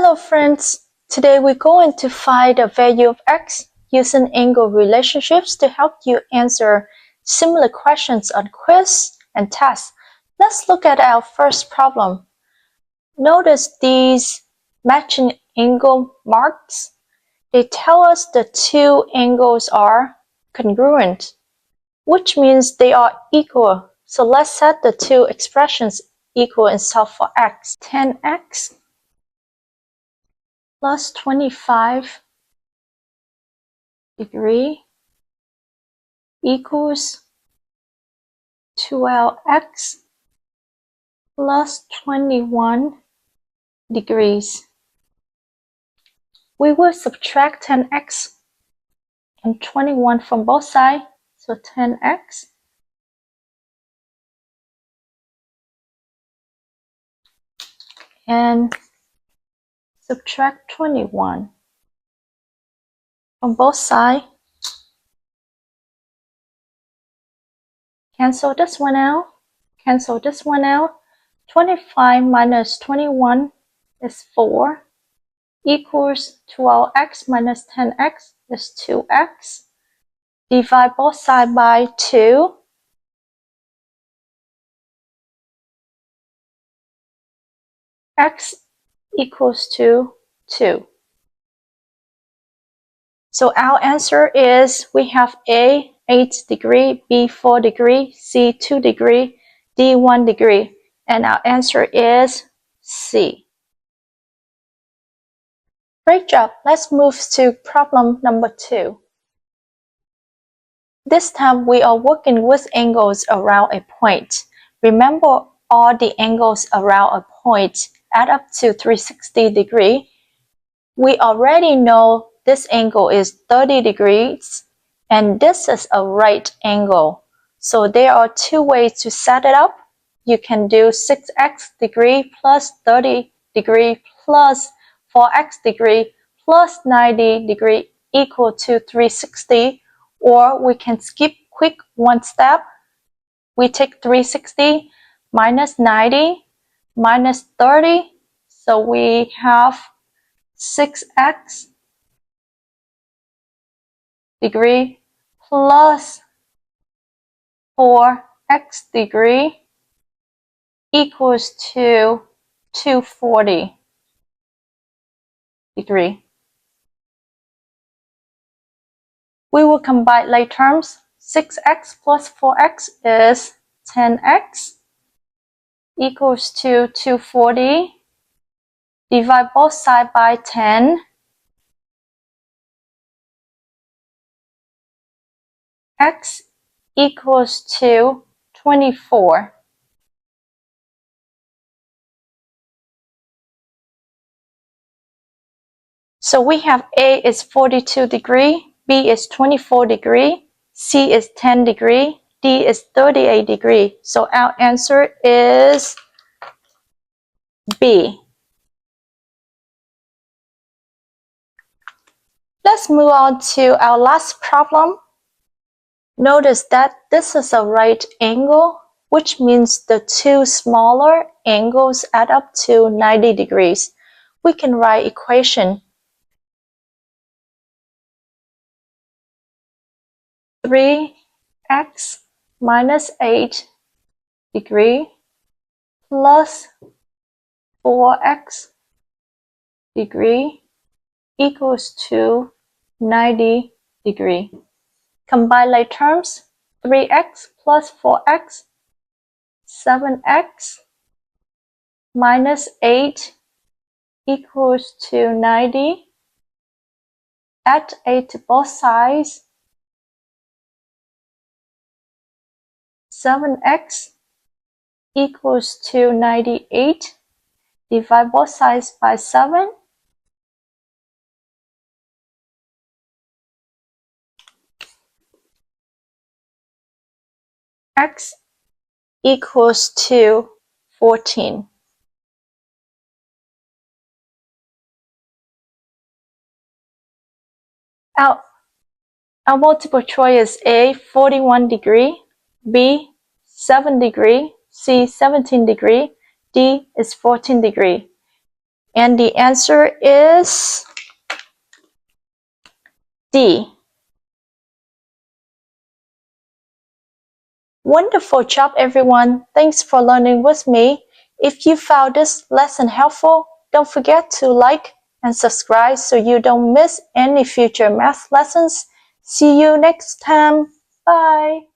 Hello friends, today we're going to find the value of x using angle relationships to help you answer similar questions on quiz and tests. Let's look at our first problem. Notice these matching angle marks. They tell us the two angles are congruent, which means they are equal. So let's set the two expressions equal and solve for x. 10x plus 25 degree equals 12x plus 21 degrees. We will subtract 10x and 21 from both sides, so 10x and subtract 21 from both sides. Cancel this one out. Cancel this one out. 25 minus 21 is 4 equals 12x minus 10x is 2x. Divide both sides by 2. X equals to 2. So our answer is we have A 8 degree, B 4 degree, C 2 degree, D 1 degree, and our answer is C. Great job. Let's move to problem number 2. This time we are working with angles around a point. Remember, all the angles around a point add up to 360 degrees. We already know this angle is 30 degrees and this is a right angle. So there are two ways to set it up. You can do 6x degree plus 30 degree plus 4x degree plus 90 degree equal to 360, or we can skip quick one step. We take 360 minus 90 minus 30, so we have 6x degree plus 4x degree equals to 240 degree. We will combine like terms. 6x plus 4x is 10x equals to 240. Divide both sides by 10. X equals to 24. So we have A is 42 degree, B is 24 degree, C is 10 degree, D is 38 degree. So our answer is B. Let's move on to our last problem. Notice that this is a right angle, which means the two smaller angles add up to 90 degrees. We can write equation 3x minus 8 degree plus 4x degree equals to 90 degree. Combine like terms. 3x plus 4x, 7x minus 8 equals to 90. Add 8 to both sides. 7x equals to 98. Divide both sides by 7. X equals to 14. Our multiple choice is A 41 degree, B 7 degree, C 17 degree, D is 14 degree. And the answer is D. Wonderful job, everyone. Thanks for learning with me. If you found this lesson helpful, don't forget to like and subscribe so you don't miss any future math lessons. See you next time. Bye.